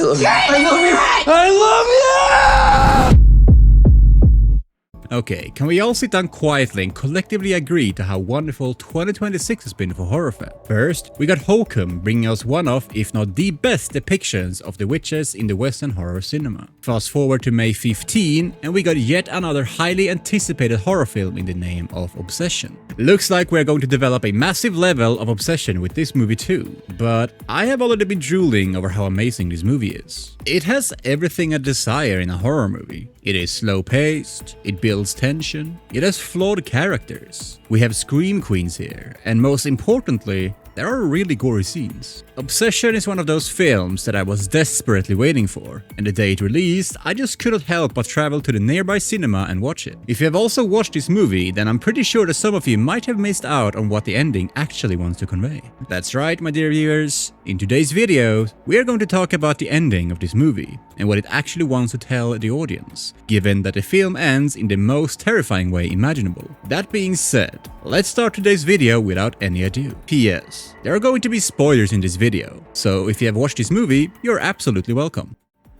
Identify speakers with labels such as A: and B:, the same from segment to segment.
A: love you. I love you. I love you.
B: Okay, can we all sit down quietly and collectively agree to how wonderful 2026 has been for horror fans? First, we got Hokum bringing us one of, if not the best depictions of the witches in the Western horror cinema. Fast forward to May 15, and we got yet another highly anticipated horror film in the name of Obsession. Looks like we're going to develop a massive level of obsession with this movie too, but I have already been drooling over how amazing this movie is. It has everything I desire in a horror movie. It is slow-paced, it builds tension, it has flawed characters, we have scream queens here, and most importantly, there are really gory scenes. Obsession is one of those films that I was desperately waiting for, and the day it released, I just couldn't help but travel to the nearby cinema and watch it. If you have also watched this movie, then I'm pretty sure that some of you might have missed out on what the ending actually wants to convey. That's right, my dear viewers. In today's video, we are going to talk about the ending of this movie, and what it actually wants to tell the audience, given that the film ends in the most terrifying way imaginable. That being said, let's start today's video without any ado. P.S. There are going to be spoilers in this video, so if you have watched this movie, you're absolutely welcome.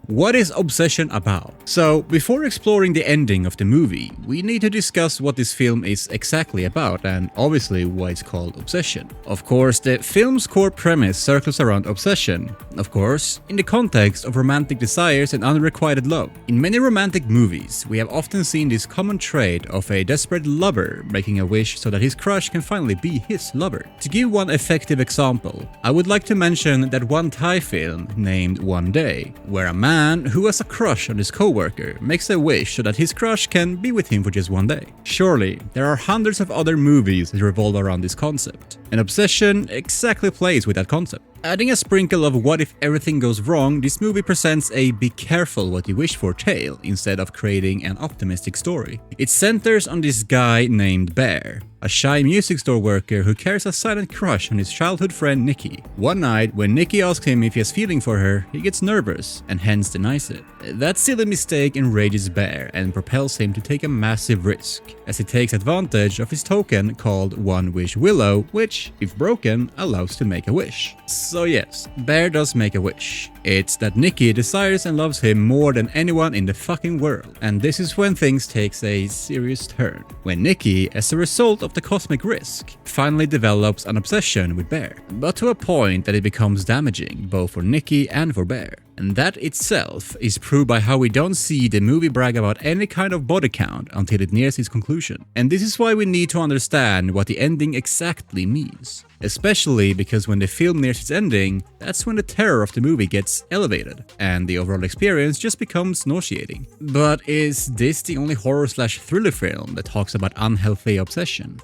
B: What is Obsession about? So, before exploring the ending of the movie, we need to discuss what this film is exactly about and obviously why it's called Obsession. Of course, the film's core premise circles around obsession, of course, in the context of romantic desires and unrequited love. In many romantic movies, we have often seen this common trait of a desperate lover making a wish so that his crush can finally be his lover. To give one effective example, I would like to mention that one Thai film named One Day, where a man who has a crush on his co-worker makes a wish so that his crush can be with him for just one day. Surely, there are hundreds of other movies that revolve around this concept, and Obsession exactly plays with that concept. Adding a sprinkle of what if everything goes wrong, this movie presents a be careful what you wish for tale instead of creating an optimistic story. It centers on this guy named Bear, a shy music store worker who carries a silent crush on his childhood friend Nikki. One night, when Nikki asks him if he has feeling for her, he gets nervous and hence denies it. That silly mistake enrages Bear and propels him to take a massive risk, as he takes advantage of his token called One Wish Willow, which, if broken, allows to make a wish. So yes, Bear does make a wish. It's that Nikki desires and loves him more than anyone in the fucking world. And this is when things takes a serious turn. When Nikki, as a result of the cosmic risk, finally develops an obsession with Bear. But to a point that it becomes damaging, both for Nikki and for Bear. And that itself is proved by how we don't see the movie brag about any kind of body count until it nears its conclusion. And this is why we need to understand what the ending exactly means. Especially because when the film nears its ending, that's when the terror of the movie gets elevated, and the overall experience just becomes nauseating. But is this the only horror/thriller film that talks about unhealthy obsession?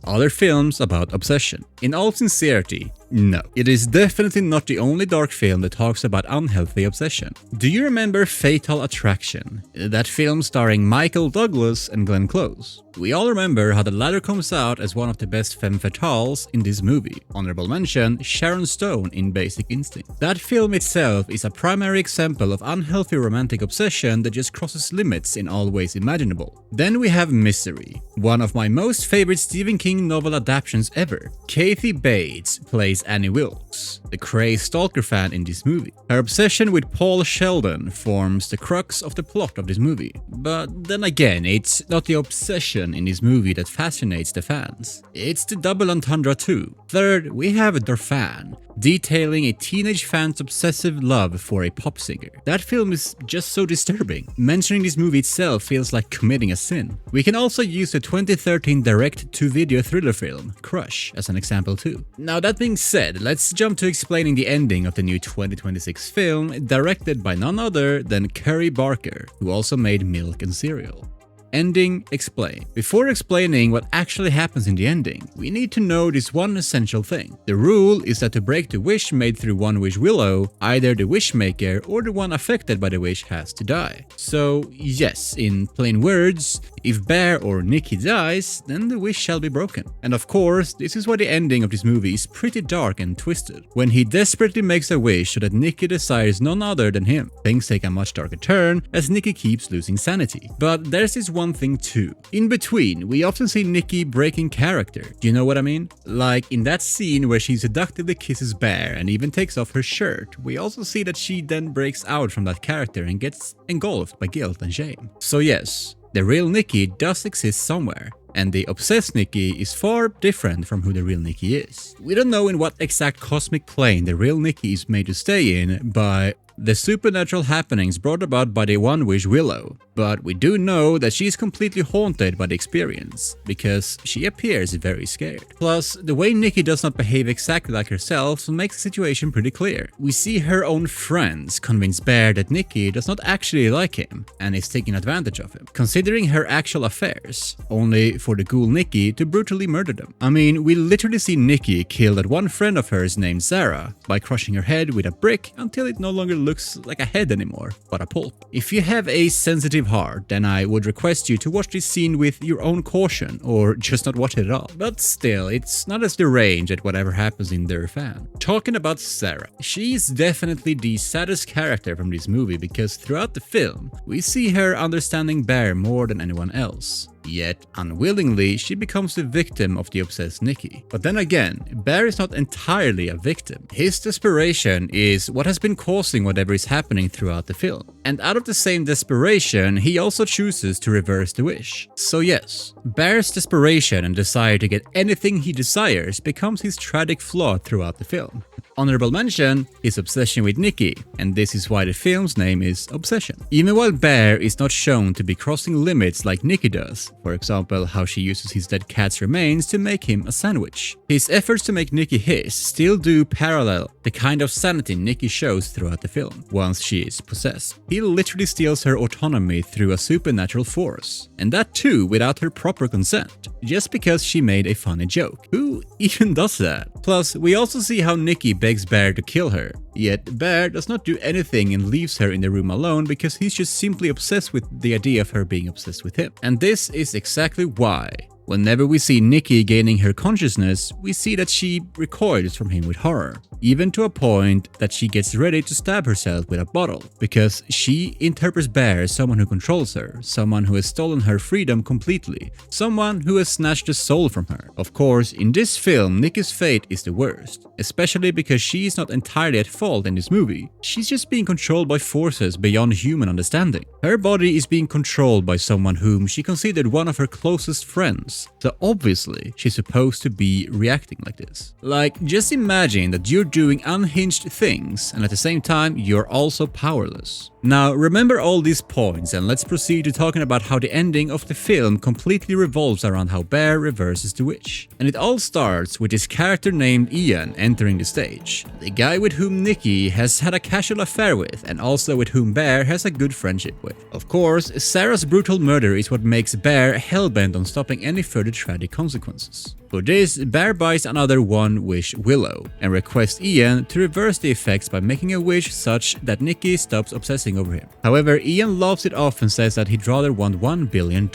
B: Other films about obsession? In all sincerity, no. It is definitely not the only dark film that talks about unhealthy obsession. Do you remember Fatal Attraction? That film starring Michael Douglas and Glenn Close. We all remember how the latter comes out as one of the best femme fatales in this movie. Honorable mention, Sharon Stone in Basic Instinct. That film itself is a primary example of unhealthy romantic obsession that just crosses limits in all ways imaginable. Then we have Misery, one of my most favorite Stephen King novel adaptations ever. Kathy Bates plays Annie Wilkes, the crazed stalker fan in this movie. Her obsession with Paul Sheldon forms the crux of the plot of this movie. But then again, it's not the obsession in this movie that fascinates the fans. It's the double entendre too. Third, we have Dorfan, detailing a teenage fan's obsessive love for a pop singer. That film is just so disturbing. Mentioning this movie itself feels like committing a sin. We can also use the 2013 direct-to-video thriller film, Crush, as an example too. Now that being said, let's jump to explaining the ending of the new 2026 film, directed by none other than Curry Barker, who also made Milk and Cereal. Ending explain. Before explaining what actually happens in the ending, we need to know this one essential thing. The rule is that to break the wish made through One Wish Willow, either the wishmaker or the one affected by the wish has to die. So yes, in plain words, if Bear or Nikki dies, then the wish shall be broken. And of course, this is why the ending of this movie is pretty dark and twisted. When he desperately makes a wish so that Nikki desires none other than him, things take a much darker turn as Nikki keeps losing sanity. But there's this one something too. In between, we often see Nikki breaking character. Do you know what I mean? Like in that scene where she seductively kisses Bear and even takes off her shirt, we also see that she then breaks out from that character and gets engulfed by guilt and shame. So yes, the real Nikki does exist somewhere, and the obsessed Nikki is far different from who the real Nikki is. We don't know in what exact cosmic plane the real Nikki is made to stay in by the supernatural happenings brought about by the One Wish Willow, but we do know that she is completely haunted by the experience, because she appears very scared. Plus, the way Nikki does not behave exactly like herself makes the situation pretty clear. We see her own friends convince Bear that Nikki does not actually like him and is taking advantage of him, considering her actual affairs, only for the ghoul Nikki to brutally murder them. I mean, we literally see Nikki kill that one friend of hers named Sarah by crushing her head with a brick until it no longer looks like a head anymore, but a pulp. If you have a sensitive heart, then I would request you to watch this scene with your own caution, or just not watch it at all. But still, it's not as deranged at whatever happens in their fan. Talking about Sarah, she's definitely the saddest character from this movie because throughout the film, we see her understanding Bear more than anyone else. Yet, unwillingly, she becomes the victim of the obsessed Nikki. But then again, Bear is not entirely a victim. His desperation is what has been causing whatever is happening throughout the film. And out of the same desperation, he also chooses to reverse the wish. So yes, Bear's desperation and desire to get anything he desires becomes his tragic flaw throughout the film. Honorable mention, his obsession with Nikki, and this is why the film's name is Obsession. Even while Bear is not shown to be crossing limits like Nikki does, for example how she uses his dead cat's remains to make him a sandwich, his efforts to make Nikki his still do parallel the kind of sanity Nikki shows throughout the film once she is possessed. He literally steals her autonomy through a supernatural force, and that too without her proper consent, just because she made a funny joke. Who even does that? Plus, we also see how Nikki begs Bear to kill her, yet Bear does not do anything and leaves her in the room alone because he's just simply obsessed with the idea of her being obsessed with him. And this is exactly why, whenever we see Nikki gaining her consciousness, we see that she recoils from him with horror, even to a point that she gets ready to stab herself with a bottle, because she interprets Bear as someone who controls her, someone who has stolen her freedom completely, someone who has snatched the soul from her. Of course, in this film, Nikki's fate is the worst, especially because she is not entirely at fault in this movie. She's just being controlled by forces beyond human understanding. Her body is being controlled by someone whom she considered one of her closest friends, so obviously she's supposed to be reacting like this. Like, just imagine that you're doing unhinged things and at the same time you're also powerless. Now remember all these points and let's proceed to talking about how the ending of the film completely revolves around how Bear reverses the wish. And it all starts with this character named Ian entering the stage, the guy with whom Nikki has had a casual affair with and also with whom Bear has a good friendship with. Of course, Sarah's brutal murder is what makes Bear hellbent on stopping any further tragic consequences. For this, Bear buys another One Wish Willow and requests Ian to reverse the effects by making a wish such that Nikki stops obsessing over him. However, Ian laughs it off and says that he'd rather want $1 billion.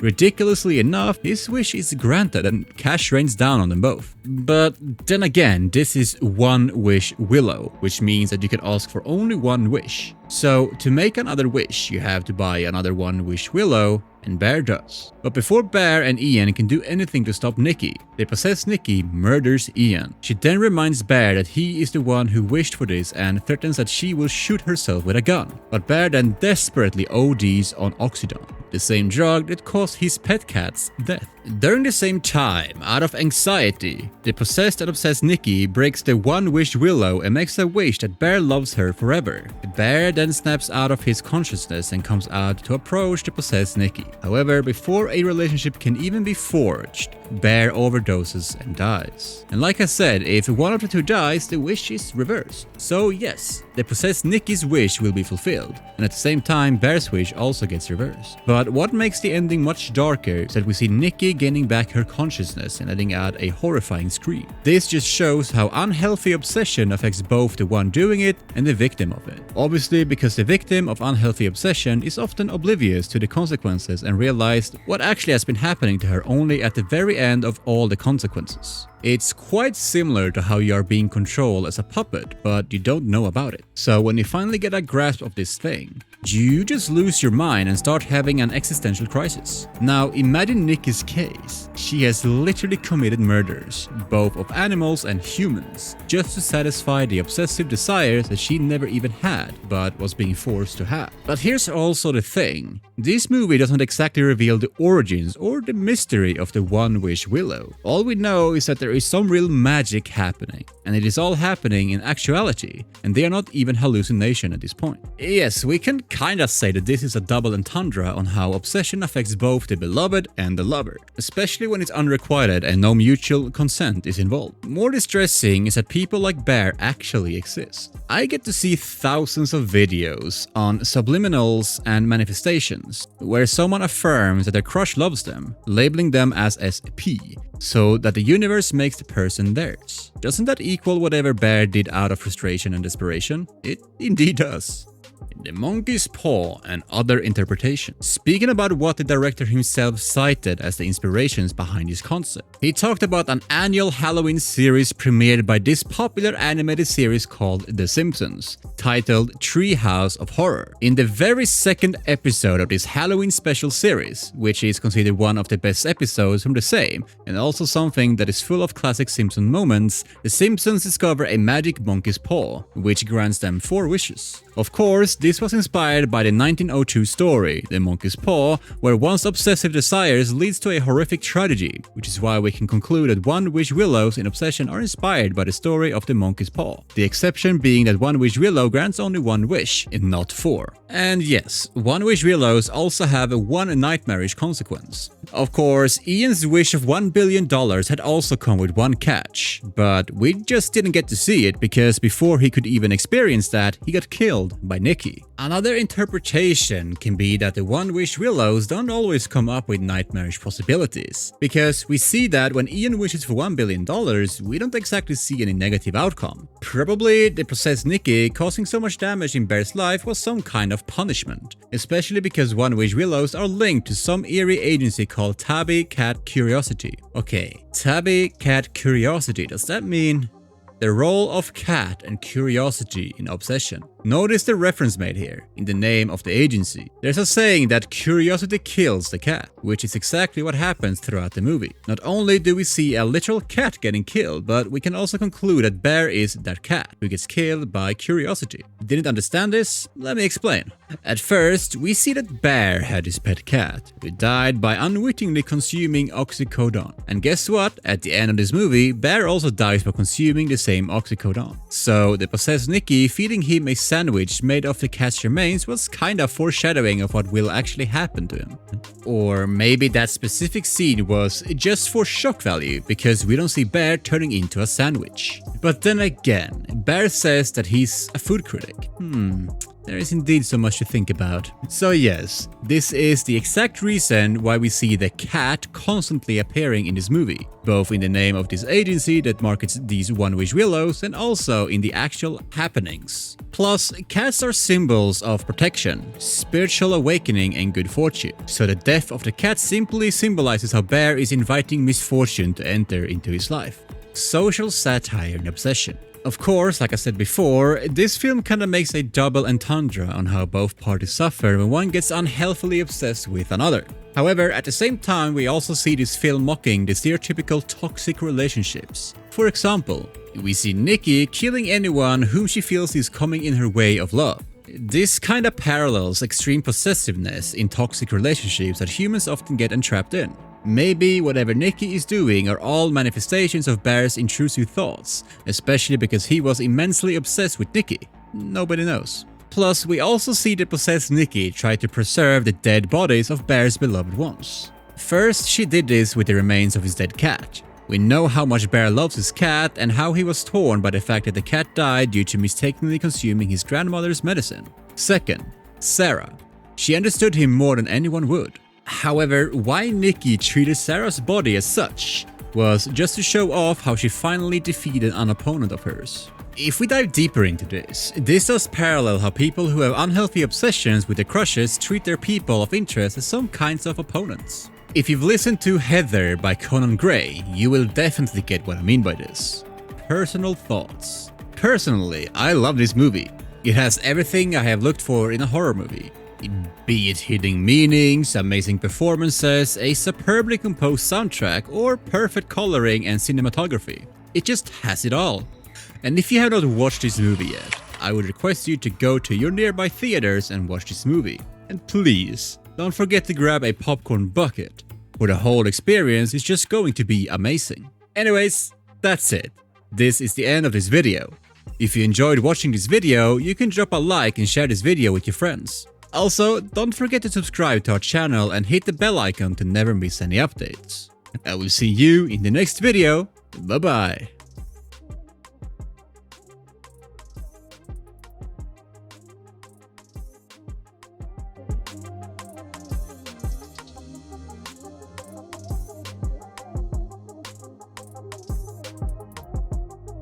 B: Ridiculously enough, his wish is granted and cash rains down on them both. But then again, this is One Wish Willow, which means that you can ask for only one wish. So to make another wish, you have to buy another One Wish Willow, and Bear does. But before Bear and Ian can do anything to stop Nikki, the possessed Nikki murders Ian. She then reminds Bear that he is the one who wished for this and threatens that she will shoot herself with a gun. But Bear then desperately ODs on Oxydon, the same drug that caused his pet cat's death. During the same time, out of anxiety, the possessed and obsessed Nikki breaks the One Wish Willow and makes a wish that Bear loves her forever. Bear then snaps out of his consciousness and comes out to approach the possessed Nikki. However, before a relationship can even be forged, Bear overdoses and dies. And like I said, if one of the two dies, the wish is reversed. So yes, the possessed Nikki's wish will be fulfilled, and at the same time Bear's wish also gets reversed. But what makes the ending much darker is that we see Nikki gaining back her consciousness and letting out a horrifying scream. This just shows how unhealthy obsession affects both the one doing it and the victim of it. Obviously, because the victim of unhealthy obsession is often oblivious to the consequences and realized what actually has been happening to her only at the very end of all the consequences. It's quite similar to how you are being controlled as a puppet, but you don't know about it. So when you finally get a grasp of this thing, you just lose your mind and start having an existential crisis. Now imagine Nikki's case. She has literally committed murders, both of animals and humans, just to satisfy the obsessive desires that she never even had, but was being forced to have. But here's also the thing. This movie doesn't exactly reveal the origins or the mystery of the One-Wish Willow. All we know is that there is some real magic happening, and it is all happening in actuality, and they are not even hallucination at this point. Yes, we can kinda say that this is a double entendre on how obsession affects both the beloved and the lover, especially when it's unrequited and no mutual consent is involved. More distressing is that people like Bear actually exist. I get to see thousands of videos on subliminals and manifestations, where someone affirms that their crush loves them, labeling them as SP, so that the universe makes the person theirs. Doesn't that equal whatever Bear did out of frustration and desperation? It indeed does. The Monkey's Paw and Other Interpretations. Speaking about what the director himself cited as the inspirations behind his concept, he talked about an annual Halloween series premiered by this popular animated series called The Simpsons, titled Treehouse of Horror. In the very second episode of this Halloween special series, which is considered one of the best episodes from the same, and also something that is full of classic Simpson moments, the Simpsons discover a magic monkey's paw, which grants them 4 wishes. Of course, this was inspired by the 1902 story, The Monkey's Paw, where one's obsessive desires leads to a horrific tragedy, which is why we can conclude that One-Wish Willows in Obsession are inspired by the story of The Monkey's Paw. The exception being that One-Wish Willow grants only 1 wish, and not 4. And yes, One-Wish Willows also have one nightmarish consequence. Of course, Ian's wish of $1 billion had also come with one catch, but we just didn't get to see it because before he could even experience that, he got killed by Nikki. Another interpretation can be that the One-Wish Willows don't always come up with nightmarish possibilities, because we see that when Ian wishes for $1 billion, we don't exactly see any negative outcome. Probably the possessed Nikki causing so much damage in Bear's life was some kind of punishment, especially because One-Wish Willows are linked to some eerie agency called Tabby Cat Curiosity. Okay, Tabby Cat Curiosity, does that mean the role of cat and curiosity in obsession? Notice the reference made here, in the name of the agency. There's a saying that curiosity kills the cat, which is exactly what happens throughout the movie. Not only do we see a literal cat getting killed, but we can also conclude that Bear is that cat, who gets killed by curiosity. Didn't understand this? Let me explain. At first, we see that Bear had his pet cat, who died by unwittingly consuming oxycodone. And guess what? At the end of this movie, Bear also dies by consuming the same oxycodone. So the possessed Nikki feeding him a sandwich made of the cat's remains was kinda foreshadowing of what will actually happen to him. Or maybe that specific scene was just for shock value, because we don't see Bear turning into a sandwich. But then again, Bear says that he's a food critic. There is indeed so much to think about. So yes, this is the exact reason why we see the cat constantly appearing in this movie, both in the name of this agency that markets these One-Wish Willows and also in the actual happenings. Plus, cats are symbols of protection, spiritual awakening and good fortune, so the death of the cat simply symbolizes how Bear is inviting misfortune to enter into his life. Social satire and obsession. Of course, like I said before, this film kinda makes a double entendre on how both parties suffer when one gets unhealthily obsessed with another. However, at the same time, we also see this film mocking the stereotypical toxic relationships. For example, we see Nikki killing anyone whom she feels is coming in her way of love. This kinda parallels extreme possessiveness in toxic relationships that humans often get entrapped in. Maybe whatever Nikki is doing are all manifestations of Bear's intrusive thoughts, especially because he was immensely obsessed with Nikki. Nobody knows. Plus, we also see the possessed Nikki try to preserve the dead bodies of Bear's beloved ones. First, she did this with the remains of his dead cat. We know how much Bear loves his cat and how he was torn by the fact that the cat died due to mistakenly consuming his grandmother's medicine. Second, Sarah. She understood him more than anyone would. However, why Nikki treated Sarah's body as such was just to show off how she finally defeated an opponent of hers. If we dive deeper into this does parallel how people who have unhealthy obsessions with their crushes treat their people of interest as some kinds of opponents. If you've listened to Heather by Conan Gray, you will definitely get what I mean by this. Personal thoughts. Personally, I love this movie. It has everything I have looked for in a horror movie. Be it hidden meanings, amazing performances, a superbly composed soundtrack, or perfect coloring and cinematography. It just has it all. And if you have not watched this movie yet, I would request you to go to your nearby theaters and watch this movie. And please, don't forget to grab a popcorn bucket, for the whole experience is just going to be amazing. Anyways, that's it. This is the end of this video. If you enjoyed watching this video, you can drop a like and share this video with your friends. Also, don't forget to subscribe to our channel and hit the bell icon to never miss any updates. I will see you in the next video. Bye bye.